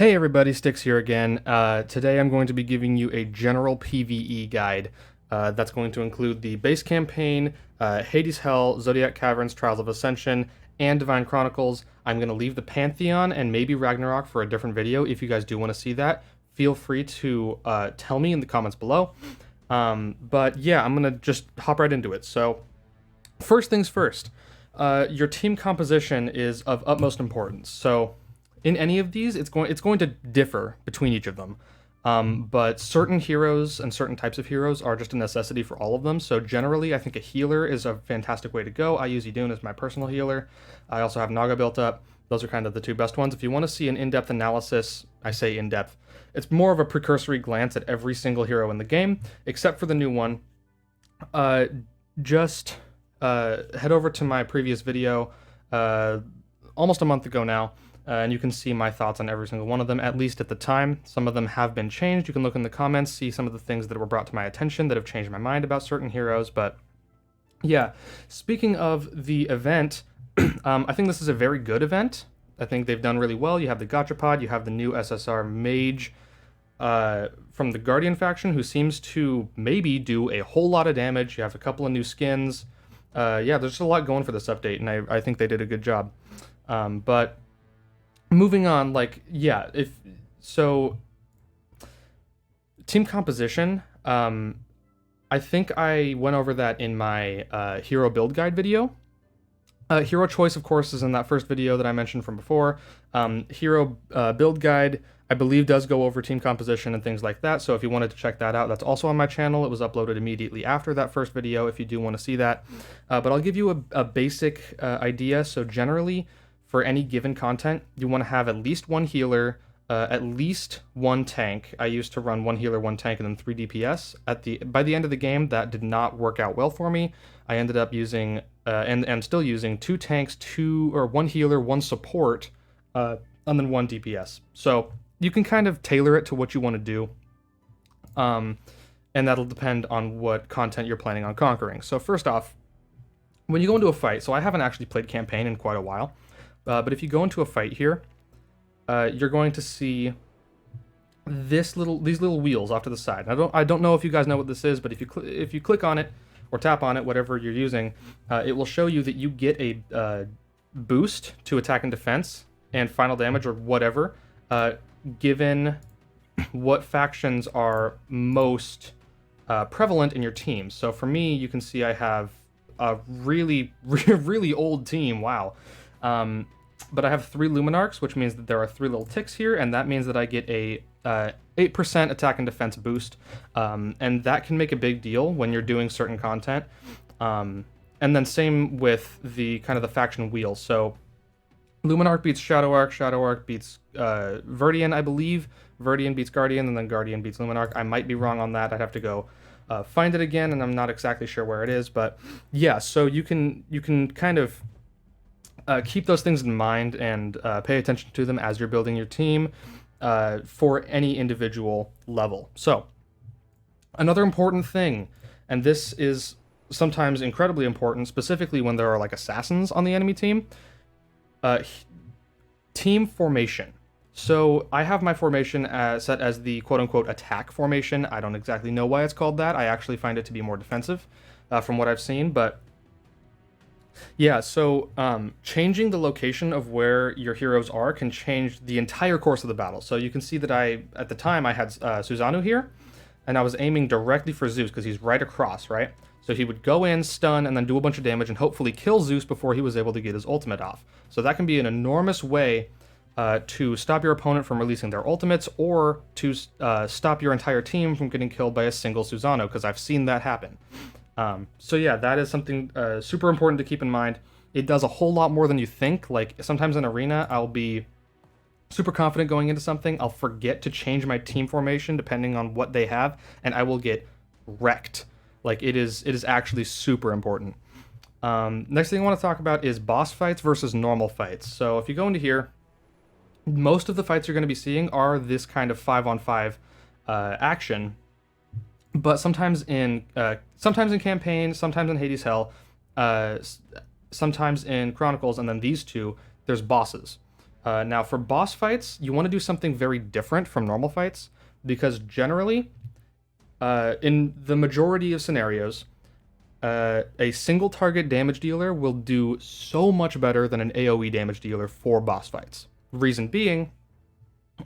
Hey everybody, Sticks here again. Today I'm going to be giving you a general PVE guide that's going to include the base campaign, Hades Hell, Zodiac Caverns, Trials of Ascension, and Divine Chronicles. I'm going to leave the Pantheon and maybe Ragnarok for a different video if you guys do want to see that. Feel free to tell me in the comments below. But yeah, I'm going to just hop right into it. So first things first, your team composition is of utmost importance. So in any of these, it's going to differ between each of them. But certain heroes and certain types of heroes are just a necessity for all of them. So generally, I think a healer is a fantastic way to go. I use Idun as my personal healer. I also have Naga built up. Those are kind of the two best ones. If you want to see an in-depth analysis, I say in-depth, it's more of a precursory glance at every single hero in the game, except for the new one. Just head over to my previous video, almost a month ago now, and you can see my thoughts on every single one of them, at least at the time. Some of them have been changed. You can look in the comments, see some of the things that were brought to my attention that have changed my mind about certain heroes. But yeah, speaking of the event, I think this is a very good event. I think they've done really well. You have the Gachapod, you have the new SSR Mage from the Guardian faction, who seems to maybe do a whole lot of damage. You have a couple of new skins. Yeah, there's just a lot going for this update, and I think they did a good job. But moving on, team composition, I think I went over that in my hero build guide video. Hero choice, of course, is in that first video that I mentioned from before. Hero build guide, I believe, does go over team composition and things like that, so if you wanted to check that out, that's also on my channel. It was uploaded immediately after that first video if you do want to see that. But I'll give you a basic idea. So generally, for any given content, you want to have at least one healer, at least one tank. I used to run one healer, one tank, and then 3 DPS. By the end of the game, that did not work out well for me. I ended up using, and still using, 2 tanks, one healer, one support, and then 1 DPS. So you can kind of tailor it to what you want to do, and that'll depend on what content you're planning on conquering. So first off, when you go into a fight, so I haven't actually played campaign in quite a while, but if you go into a fight here, you're going to see these little wheels off to the side. I don't know if you guys know what this is, but if you click on it or tap on it, whatever you're using, it will show you that you get a boost to attack and defense and final damage or whatever, given what factions are most prevalent in your team. So for me, you can see I have a really, really old team. Wow. But I have 3 Luminarchs, which means that there are 3 little ticks here, and that means that I get a 8% attack and defense boost, and that can make a big deal when you're doing certain content. And then same with the kind of the faction wheel. So Luminarch beats Shadow Arc beats Verdian, I believe. Verdian beats Guardian, and then Guardian beats Luminarch. I might be wrong on that. I'd have to go find it again, and I'm not exactly sure where it is. But yeah, so you can kind of keep those things in mind and pay attention to them as you're building your team for any individual level. So another important thing, and this is sometimes incredibly important, specifically when there are like assassins on the enemy team, team formation. So I have my formation set as the quote-unquote attack formation. I don't exactly know why it's called that. I actually find it to be more defensive from what I've seen, but yeah, so changing the location of where your heroes are can change the entire course of the battle. So you can see that at the time, I had Susanoo here, and I was aiming directly for Zeus because he's right across, right? So he would go in, stun, and then do a bunch of damage and hopefully kill Zeus before he was able to get his ultimate off. So that can be an enormous way to stop your opponent from releasing their ultimates, or to stop your entire team from getting killed by a single Susanoo, because I've seen that happen. So yeah, that is something super important to keep in mind. It does a whole lot more than you think. Like sometimes in Arena, I'll be super confident going into something. I'll forget to change my team formation depending on what they have, and I will get wrecked. Like it is actually super important. Next thing I want to talk about is boss fights versus normal fights. So if you go into here, most of the fights you're going to be seeing are this kind of 5-on-5 action. But sometimes in campaign, sometimes in Hades Hell, sometimes in Chronicles, and then these two, there's bosses. Now, for boss fights, you want to do something very different from normal fights, because generally, in the majority of scenarios, a single target damage dealer will do so much better than an AoE damage dealer for boss fights. Reason being,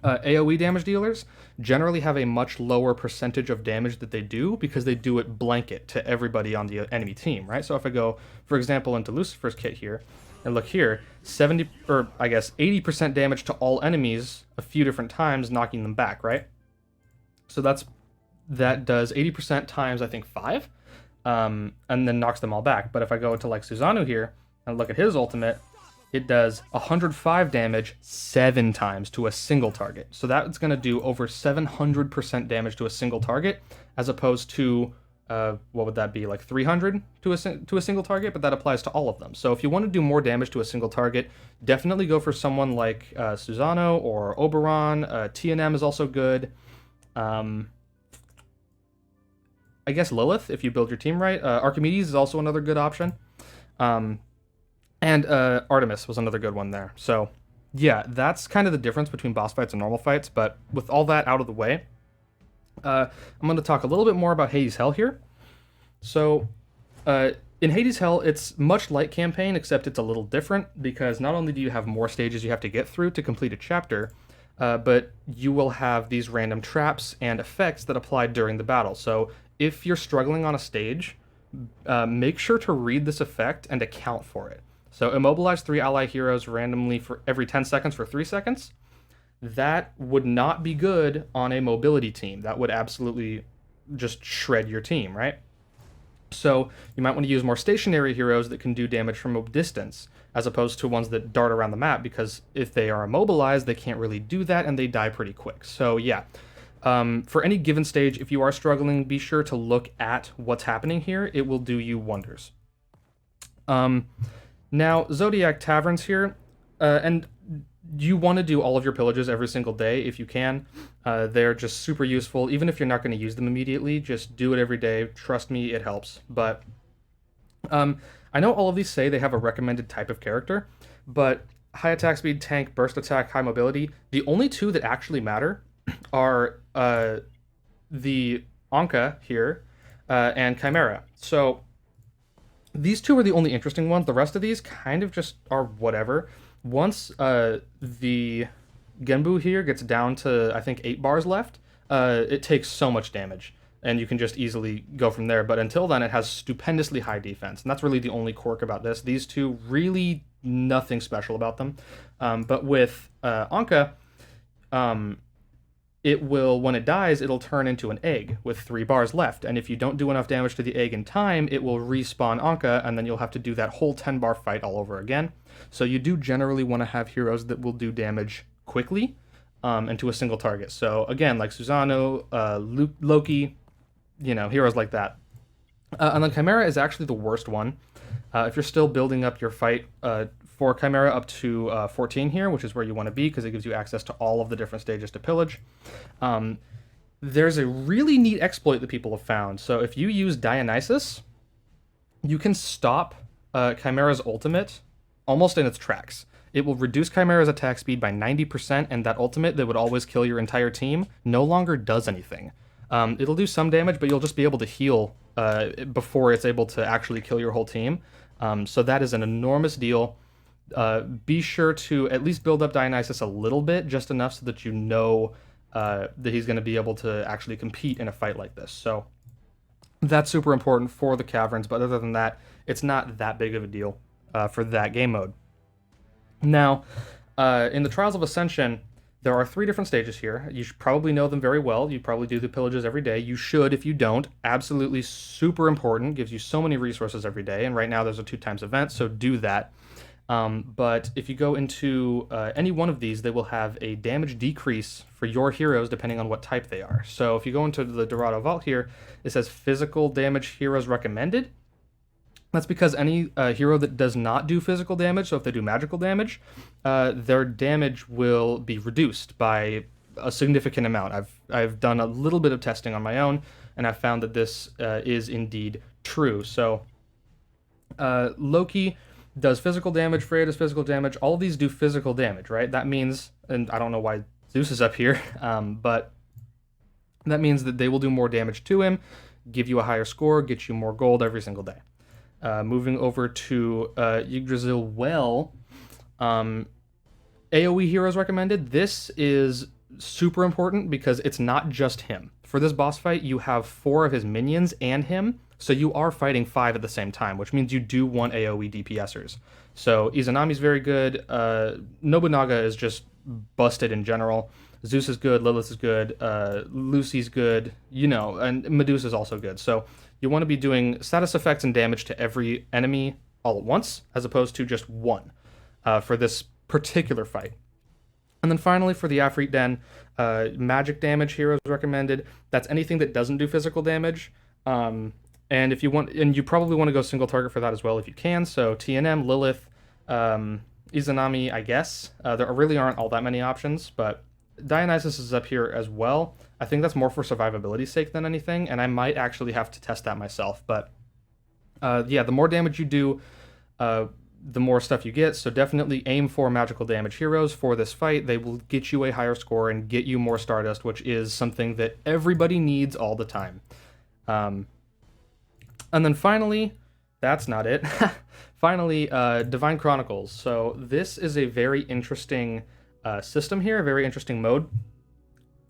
AoE damage dealers generally have a much lower percentage of damage that they do because they do it blanket to everybody on the enemy team, right? So if I go, for example, into Lucifer's kit here, and look here, 70, or I guess 80% damage to all enemies a few different times, knocking them back, right? So that does 80% times, I think, 5, and then knocks them all back. But if I go into like Susanoo here and look at his ultimate, it does 105 damage 7 times to a single target. So that's going to do over 700% damage to a single target, as opposed to, what would that be, like 300 to a single target? But that applies to all of them. So if you want to do more damage to a single target, definitely go for someone like Susanoo or Oberon. TNM is also good. I guess Lilith, if you build your team right. Archimedes is also another good option. And Artemis was another good one there. So, yeah, that's kind of the difference between boss fights and normal fights. But with all that out of the way, I'm going to talk a little bit more about Hades Hell here. So, in Hades Hell, it's much like campaign, except it's a little different, because not only do you have more stages you have to get through to complete a chapter, but you will have these random traps and effects that apply during the battle. So, if you're struggling on a stage, make sure to read this effect and account for it. So immobilize 3 ally heroes randomly for every 10 seconds for 3 seconds. That would not be good on a mobility team. That would absolutely just shred your team, right? So you might want to use more stationary heroes that can do damage from a distance, as opposed to ones that dart around the map, because if they are immobilized, they can't really do that, and they die pretty quick. So yeah, for any given stage, if you are struggling, be sure to look at what's happening here. It will do you wonders. Now, Zodiac Taverns here, and you want to do all of your pillages every single day if you can. They're just super useful. Even if you're not going to use them immediately, just do it every day. Trust me, it helps. But I know all of these say they have a recommended type of character, but high attack speed, tank, burst attack, high mobility, the only two that actually matter are the Anka here and Chimera. So these two are the only interesting ones. The rest of these kind of just are whatever. Once the Genbu here gets down to, I think, 8 bars left, it takes so much damage, and you can just easily go from there. But until then, it has stupendously high defense, and that's really the only quirk about this. These two, really nothing special about them. But with Anka, it will, when it dies, it'll turn into an egg with 3 bars left. And if you don't do enough damage to the egg in time, it will respawn Anka, and then you'll have to do that whole 10-bar fight all over again. So you do generally want to have heroes that will do damage quickly and to a single target. So again, like Susanoo, Loki, heroes like that. And then Chimera is actually the worst one. If you're still building up your fight for Chimera up to 14 here, which is where you want to be, because it gives you access to all of the different stages to pillage. There's a really neat exploit that people have found. So if you use Dionysus, you can stop Chimera's ultimate almost in its tracks. It will reduce Chimera's attack speed by 90%, and that ultimate that would always kill your entire team no longer does anything. It'll do some damage, but you'll just be able to heal before it's able to actually kill your whole team. So that is an enormous deal. Be sure to at least build up Dionysus a little bit, just enough so that you know that he's going to be able to actually compete in a fight like this. So that's super important for the Caverns, but other than that, it's not that big of a deal for that game mode. Now, in the Trials of Ascension, there are 3 different stages here. You should probably know them very well. You probably do the pillages every day. You should if you don't. Absolutely super important. Gives you so many resources every day, and right now there's a 2x event, so do that. But if you go into any one of these, they will have a damage decrease for your heroes depending on what type they are. So if you go into the Dorado Vault here, it says physical damage heroes recommended. That's because any hero that does not do physical damage, so if they do magical damage, their damage will be reduced by a significant amount. I've done a little bit of testing on my own, and I've found that this is indeed true. So Loki does physical damage, Freya does physical damage, all of these do physical damage, right? That means, and I don't know why Zeus is up here, but that means that they will do more damage to him, give you a higher score, get you more gold every single day. Moving over to Yggdrasil Well, AoE heroes recommended. This is super important because it's not just him. For this boss fight, you have 4 of his minions and him, so you are fighting 5 at the same time, which means you do want AoE DPSers. So Izanami's very good. Nobunaga is just busted in general. Zeus is good, Lilith is good, Lucy's good, you know, and Medusa's also good. So you want to be doing status effects and damage to every enemy all at once, as opposed to just one for this particular fight. And then finally, for the Afrit Den, magic damage heroes recommended. That's anything that doesn't do physical damage. And if you want, and you probably want to go single target for that as well if you can. So TNM, Lilith, Izanami, I guess. There really aren't all that many options, but Dionysus is up here as well. I think that's more for survivability's sake than anything, and I might actually have to test that myself. But yeah, the more damage you do, the more stuff you get. So definitely aim for magical damage heroes for this fight. They will get you a higher score and get you more Stardust, which is something that everybody needs all the time. And then finally, that's not it. Finally, Divine Chronicles. So this is a very interesting system here, a very interesting mode.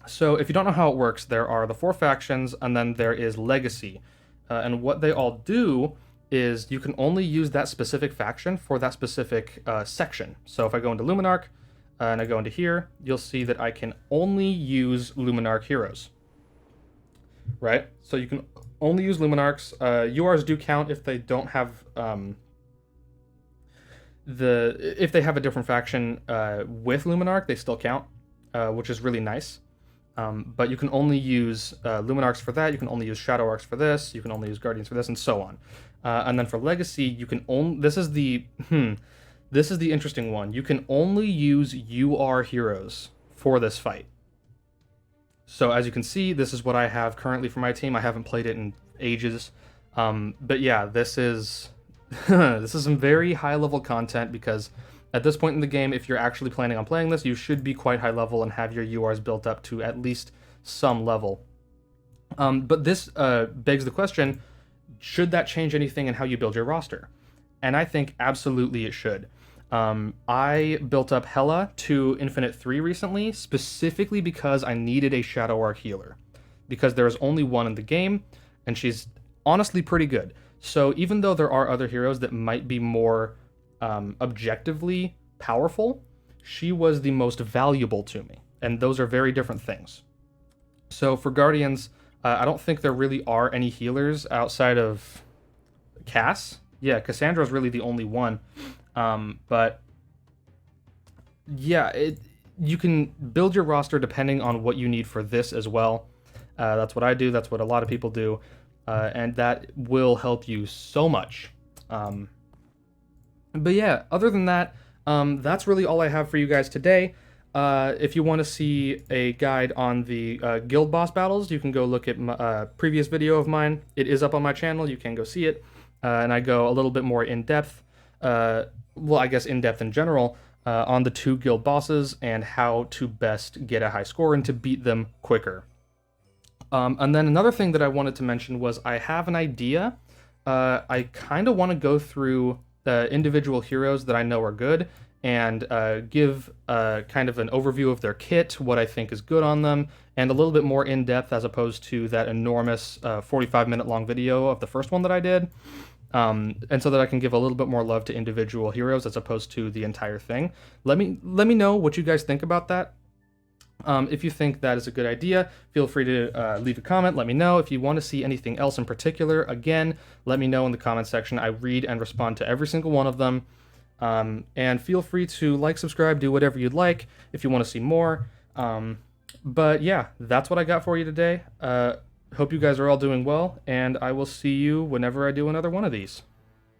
So if you don't know how it works, there are the 4 factions, and then there is Legacy. And what they all do is you can only use that specific faction for that specific section. So if I go into Luminarch and I go into here, you'll see that I can only use Luminarch heroes. Right? So you can only use Luminarchs. URs do count if they don't have if they have a different faction with Luminarch, they still count, which is really nice. But you can only use Luminarchs for that. You can only use Shadow Arcs for this. You can only use Guardians for this, and so on. And then for Legacy, you can only. This is the interesting one. You can only use UR heroes for this fight. So as you can see, this is what I have currently for my team. I haven't played it in ages, but yeah, this is this is some very high level content, because at this point in the game, if you're actually planning on playing this, you should be quite high level and have your URs built up to at least some level. But this begs the question, should that change anything in how you build your roster? And I think absolutely it should. I built up Hela to Infinite 3 recently, specifically because I needed a Shadow Arc healer. Because there is only one in the game, and she's honestly pretty good. So even though there are other heroes that might be more objectively powerful, she was the most valuable to me. And those are very different things. So for Guardians, I don't think there really are any healers outside of Cass. Yeah, Cassandra's really the only one. But yeah, you can build your roster depending on what you need for this as well. That's what I do. That's what a lot of people do. And that will help you so much. But yeah, other than that, that's really all I have for you guys today. If you want to see a guide on the guild boss battles, you can go look at my previous video of mine. It is up on my channel. You can go see it. And I go a little bit more in depth, well, I guess in depth in general, on the 2 guild bosses and how to best get a high score and to beat them quicker. And then another thing that I wanted to mention was I have an idea. I kind of want to go through the individual heroes that I know are good and give kind of an overview of their kit, what I think is good on them, and a little bit more in-depth as opposed to that enormous 45-minute long video of the first one that I did. And so that I can give a little bit more love to individual heroes as opposed to the entire thing. Let me know what you guys think about that. If you think that is a good idea, feel free to leave a comment. Let me know. If you want to see anything else in particular, again, let me know in the comment section. I read and respond to every single one of them. And feel free to like, subscribe, do whatever you'd like if you want to see more. But yeah, that's what I got for you today. Hope you guys are all doing well, and I will see you whenever I do another one of these.